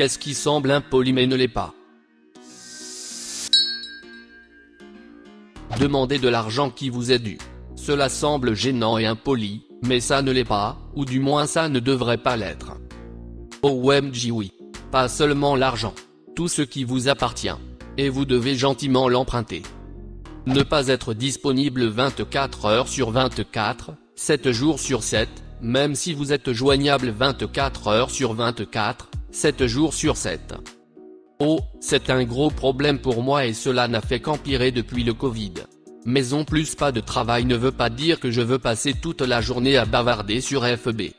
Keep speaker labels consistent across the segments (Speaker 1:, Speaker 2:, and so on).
Speaker 1: Qu'est-ce qui semble impoli mais ne l'est pas? Demandez de l'argent qui vous est dû. Cela semble gênant et impoli, mais ça ne l'est pas, ou du moins ça ne devrait pas l'être. OMG oui. Pas seulement l'argent. Tout ce qui vous appartient. Et vous devez gentiment l'emprunter. Ne pas être disponible 24 heures sur 24, 7 jours sur 7, même si vous êtes joignable 24 heures sur 24, 7 jours sur 7. Oh, c'est un gros problème pour moi et cela n'a fait qu'empirer depuis le Covid. Mais en plus pas de travail ne veut pas dire que je veux passer toute la journée à bavarder sur FB.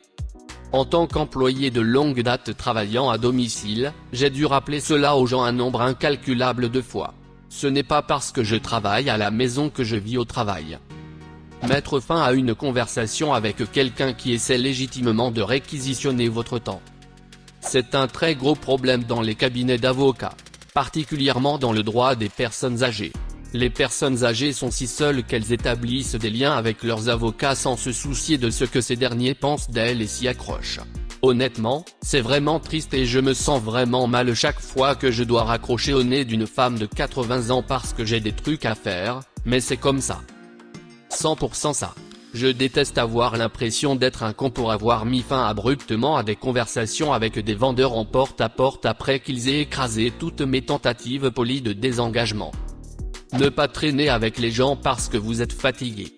Speaker 1: En tant qu'employé de longue date travaillant à domicile, j'ai dû rappeler cela aux gens un nombre incalculable de fois. Ce n'est pas parce que je travaille à la maison que je vis au travail. Mettre fin à une conversation avec quelqu'un qui essaie légitimement de réquisitionner votre temps. C'est un très gros problème dans les cabinets d'avocats, particulièrement dans le droit des personnes âgées. Les personnes âgées sont si seules qu'elles établissent des liens avec leurs avocats sans se soucier de ce que ces derniers pensent d'elles et s'y accrochent. Honnêtement, c'est vraiment triste et je me sens vraiment mal chaque fois que je dois raccrocher au nez d'une femme de 80 ans parce que j'ai des trucs à faire, mais c'est comme ça. 100% ça. Je déteste avoir l'impression d'être un con pour avoir mis fin abruptement à des conversations avec des vendeurs en porte-à-porte après qu'ils aient écrasé toutes mes tentatives polies de désengagement. Ne pas traîner avec les gens parce que vous êtes fatigué.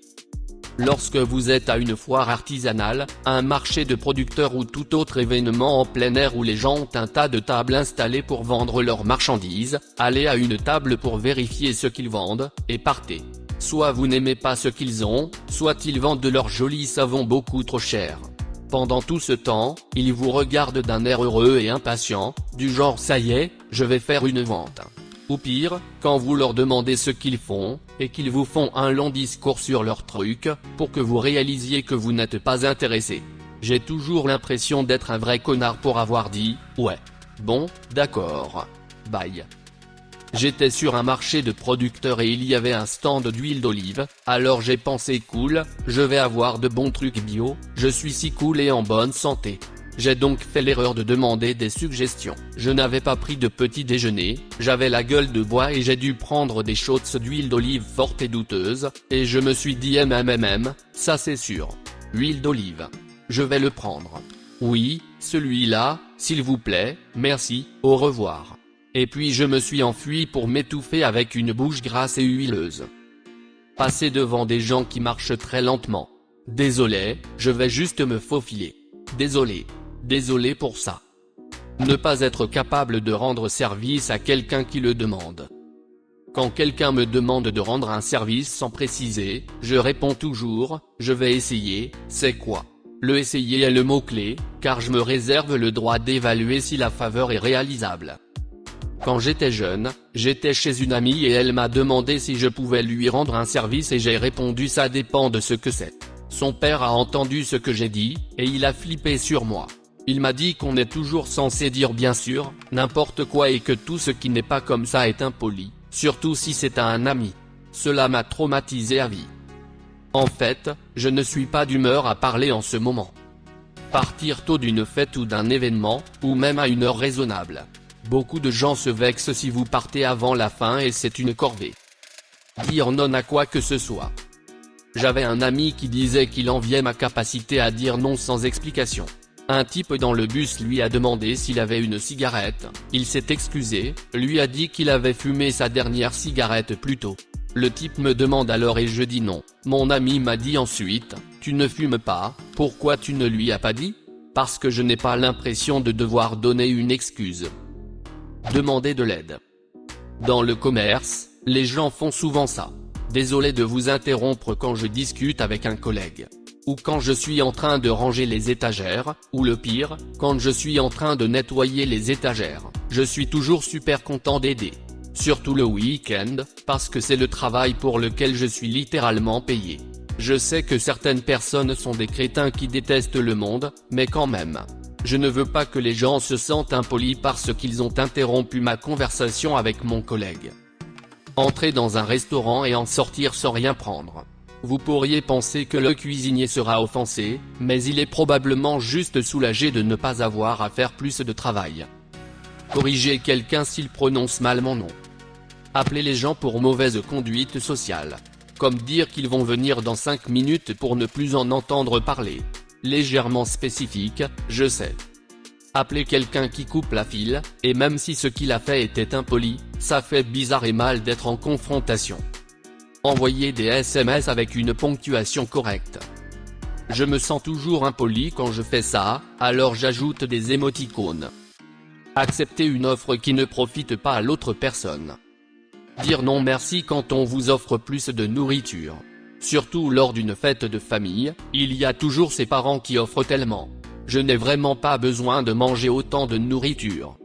Speaker 1: Lorsque vous êtes à une foire artisanale, un marché de producteurs ou tout autre événement en plein air où les gens ont un tas de tables installées pour vendre leurs marchandises, allez à une table pour vérifier ce qu'ils vendent, et partez. Soit vous n'aimez pas ce qu'ils ont, soit ils vendent de leur joli savon beaucoup trop cher. Pendant tout ce temps, ils vous regardent d'un air heureux et impatient, du genre ça y est, je vais faire une vente. Ou pire, quand vous leur demandez ce qu'ils font, et qu'ils vous font un long discours sur leurs trucs, pour que vous réalisiez que vous n'êtes pas intéressé. J'ai toujours l'impression d'être un vrai connard pour avoir dit « ouais. Bon, d'accord. Bye ». J'étais sur un marché de producteurs et il y avait un stand d'huile d'olive, alors j'ai pensé cool, je vais avoir de bons trucs bio, je suis si cool et en bonne santé. J'ai donc fait l'erreur de demander des suggestions. Je n'avais pas pris de petit déjeuner, j'avais la gueule de bois et j'ai dû prendre des shots d'huile d'olive forte et douteuse, et je me suis dit ça c'est sûr. Huile d'olive. Je vais le prendre. Oui, celui-là, s'il vous plaît, merci, au revoir. Et puis je me suis enfui pour m'étouffer avec une bouche grasse et huileuse. Passer devant des gens qui marchent très lentement. Désolé, je vais juste me faufiler. Désolé pour ça. Ne pas être capable de rendre service à quelqu'un qui le demande. Quand quelqu'un me demande de rendre un service sans préciser, je réponds toujours, je vais essayer, c'est quoi? Le essayer est le mot-clé, car je me réserve le droit d'évaluer si la faveur est réalisable. Quand j'étais jeune, j'étais chez une amie et elle m'a demandé si je pouvais lui rendre un service et j'ai répondu ça dépend de ce que c'est. Son père a entendu ce que j'ai dit, et il a flippé sur moi. Il m'a dit qu'on est toujours censé dire bien sûr, n'importe quoi et que tout ce qui n'est pas comme ça est impoli, surtout si c'est à un ami. Cela m'a traumatisé à vie. En fait, je ne suis pas d'humeur à parler en ce moment. Partir tôt d'une fête ou d'un événement, ou même à une heure raisonnable. Beaucoup de gens se vexent si vous partez avant la fin et c'est une corvée. Dire non à quoi que ce soit. J'avais un ami qui disait qu'il enviait ma capacité à dire non sans explication. Un type dans le bus lui a demandé s'il avait une cigarette, il s'est excusé, lui a dit qu'il avait fumé sa dernière cigarette plus tôt. Le type me demande alors et je dis non. Mon ami m'a dit ensuite, tu ne fumes pas, pourquoi tu ne lui as pas dit? Parce que je n'ai pas l'impression de devoir donner une excuse. Demander de l'aide. Dans le commerce, les gens font souvent ça. Désolé de vous interrompre quand je discute avec un collègue. Ou quand je suis en train de ranger les étagères, ou le pire, quand je suis en train de nettoyer les étagères. Je suis toujours super content d'aider. Surtout le week-end, parce que c'est le travail pour lequel je suis littéralement payé. Je sais que certaines personnes sont des crétins qui détestent le monde, mais quand même. Je ne veux pas que les gens se sentent impolis parce qu'ils ont interrompu ma conversation avec mon collègue. Entrer dans un restaurant et en sortir sans rien prendre. Vous pourriez penser que le cuisinier sera offensé, mais il est probablement juste soulagé de ne pas avoir à faire plus de travail. Corriger quelqu'un s'il prononce mal mon nom. Appeler les gens pour mauvaise conduite sociale. Comme dire qu'ils vont venir dans 5 minutes pour ne plus en entendre parler. Légèrement spécifique, je sais. Appeler quelqu'un qui coupe la file, et même si ce qu'il a fait était impoli, ça fait bizarre et mal d'être en confrontation. Envoyer des SMS avec une ponctuation correcte. Je me sens toujours impoli quand je fais ça, alors j'ajoute des émoticônes. Accepter une offre qui ne profite pas à l'autre personne. Dire non merci quand on vous offre plus de nourriture. Surtout lors d'une fête de famille, il y a toujours ses parents qui offrent tellement. Je n'ai vraiment pas besoin de manger autant de nourriture.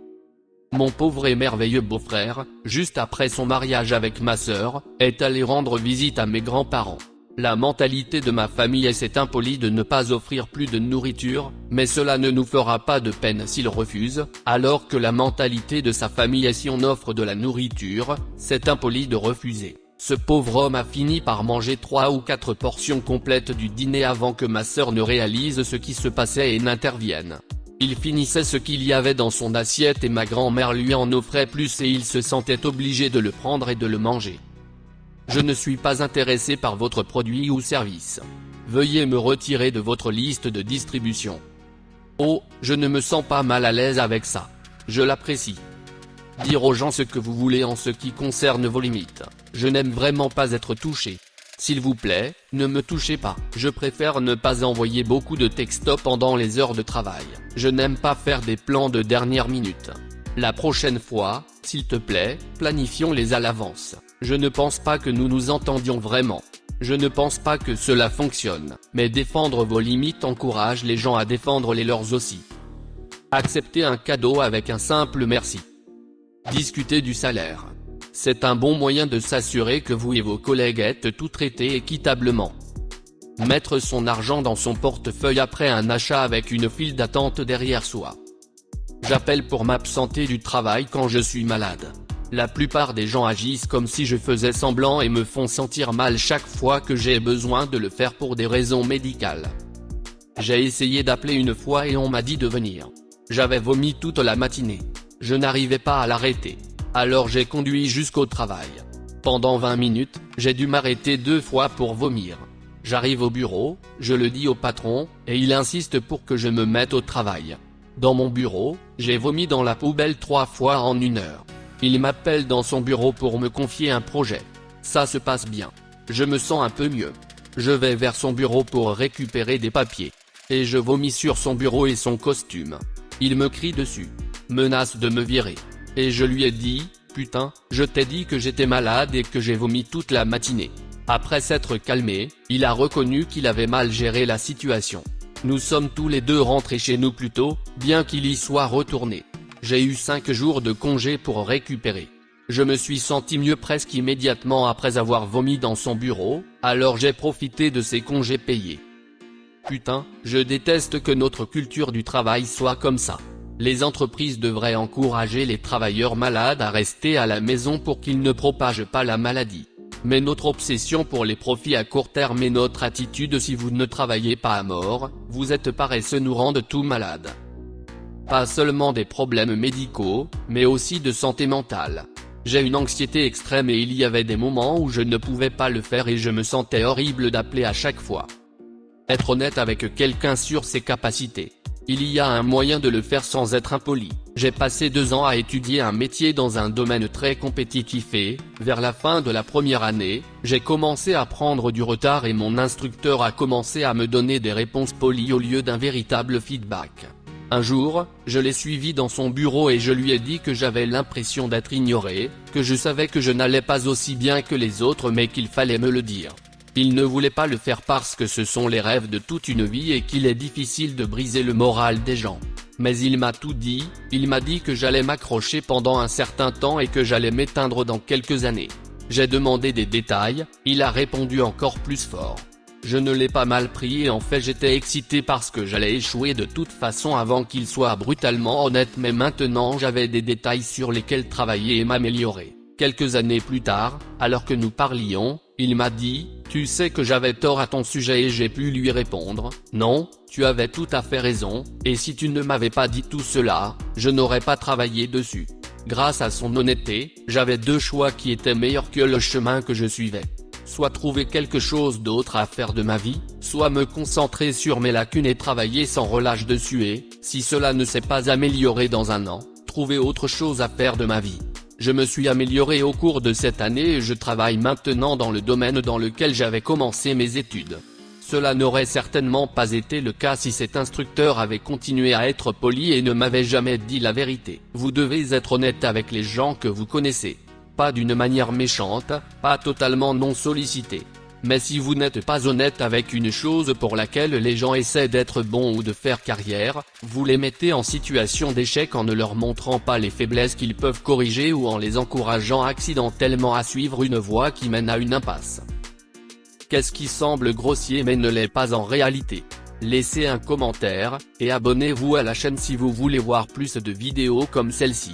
Speaker 1: Mon pauvre et merveilleux beau-frère, juste après son mariage avec ma sœur, est allé rendre visite à mes grands-parents. La mentalité de ma famille est c'est impoli de ne pas offrir plus de nourriture, mais cela ne nous fera pas de peine s'il refuse, alors que la mentalité de sa famille est si on offre de la nourriture, c'est impoli de refuser. Ce pauvre homme a fini par manger 3 ou 4 portions complètes du dîner avant que ma sœur ne réalise ce qui se passait et n'intervienne. Il finissait ce qu'il y avait dans son assiette et ma grand-mère lui en offrait plus et il se sentait obligé de le prendre et de le manger. Je ne suis pas intéressé par votre produit ou service. Veuillez me retirer de votre liste de distribution. Oh, je ne me sens pas mal à l'aise avec ça. Je l'apprécie. Dire aux gens ce que vous voulez en ce qui concerne vos limites. Je n'aime vraiment pas être touché. S'il vous plaît, ne me touchez pas. Je préfère ne pas envoyer beaucoup de textos pendant les heures de travail. Je n'aime pas faire des plans de dernière minute. La prochaine fois, s'il te plaît, planifions-les à l'avance. Je ne pense pas que nous nous entendions vraiment. Je ne pense pas que cela fonctionne, mais défendre vos limites encourage les gens à défendre les leurs aussi. Accepter un cadeau avec un simple merci. Discuter du salaire. C'est un bon moyen de s'assurer que vous et vos collègues êtes tout traités équitablement. Mettre son argent dans son portefeuille après un achat avec une file d'attente derrière soi. J'appelle pour m'absenter du travail quand je suis malade. La plupart des gens agissent comme si je faisais semblant et me font sentir mal chaque fois que j'ai besoin de le faire pour des raisons médicales. J'ai essayé d'appeler une fois et on m'a dit de venir. J'avais vomi toute la matinée. Je n'arrivais pas à l'arrêter. Alors j'ai conduit jusqu'au travail. Pendant 20 minutes, j'ai dû m'arrêter 2 fois pour vomir. J'arrive au bureau, je le dis au patron, et il insiste pour que je me mette au travail. Dans mon bureau, j'ai vomi dans la poubelle 3 fois en 1 heure. Il m'appelle dans son bureau pour me confier un projet. Ça se passe bien. Je me sens un peu mieux. Je vais vers son bureau pour récupérer des papiers. Et je vomis sur son bureau et son costume. Il me crie dessus. Menace de me virer. Et je lui ai dit, putain, je t'ai dit que j'étais malade et que j'ai vomi toute la matinée. Après s'être calmé, il a reconnu qu'il avait mal géré la situation. Nous sommes tous les deux rentrés chez nous plus tôt, bien qu'il y soit retourné. J'ai eu 5 jours de congé pour récupérer. Je me suis senti mieux presque immédiatement après avoir vomi dans son bureau, alors j'ai profité de ces congés payés. Putain, je déteste que notre culture du travail soit comme ça. Les entreprises devraient encourager les travailleurs malades à rester à la maison pour qu'ils ne propagent pas la maladie. Mais notre obsession pour les profits à court terme et notre attitude si vous ne travaillez pas à mort, vous êtes paresseux nous rendent tout malades. Pas seulement des problèmes médicaux, mais aussi de santé mentale. J'ai une anxiété extrême et il y avait des moments où je ne pouvais pas le faire et je me sentais horrible d'appeler à chaque fois. Être honnête avec quelqu'un sur ses capacités. Il y a un moyen de le faire sans être impoli. J'ai passé 2 ans à étudier un métier dans un domaine très compétitif et, vers la fin de la première année, j'ai commencé à prendre du retard et mon instructeur a commencé à me donner des réponses polies au lieu d'un véritable feedback. Un jour, je l'ai suivi dans son bureau et je lui ai dit que j'avais l'impression d'être ignoré, que je savais que je n'allais pas aussi bien que les autres mais qu'il fallait me le dire. Il ne voulait pas le faire parce que ce sont les rêves de toute une vie et qu'il est difficile de briser le moral des gens. Mais il m'a tout dit, il m'a dit que j'allais m'accrocher pendant un certain temps et que j'allais m'éteindre dans quelques années. J'ai demandé des détails, il a répondu encore plus fort. Je ne l'ai pas mal pris et en fait j'étais excité parce que j'allais échouer de toute façon avant qu'il soit brutalement honnête mais maintenant j'avais des détails sur lesquels travailler et m'améliorer. Quelques années plus tard, alors que nous parlions, il m'a dit, Tu sais que j'avais tort à ton sujet et j'ai pu lui répondre, non, tu avais tout à fait raison, et si tu ne m'avais pas dit tout cela, je n'aurais pas travaillé dessus. Grâce à son honnêteté, j'avais deux choix qui étaient meilleurs que le chemin que je suivais. Soit trouver quelque chose d'autre à faire de ma vie, soit me concentrer sur mes lacunes et travailler sans relâche dessus et, si cela ne s'est pas amélioré dans un an, trouver autre chose à faire de ma vie. Je me suis amélioré au cours de cette année et je travaille maintenant dans le domaine dans lequel j'avais commencé mes études. Cela n'aurait certainement pas été le cas si cet instructeur avait continué à être poli et ne m'avait jamais dit la vérité. Vous devez être honnête avec les gens que vous connaissez. Pas d'une manière méchante, pas totalement non sollicité. Mais si vous n'êtes pas honnête avec une chose pour laquelle les gens essaient d'être bons ou de faire carrière, vous les mettez en situation d'échec en ne leur montrant pas les faiblesses qu'ils peuvent corriger ou en les encourageant accidentellement à suivre une voie qui mène à une impasse. Qu'est-ce qui semble grossier mais ne l'est pas en réalité? Laissez un commentaire, et abonnez-vous à la chaîne si vous voulez voir plus de vidéos comme celle-ci.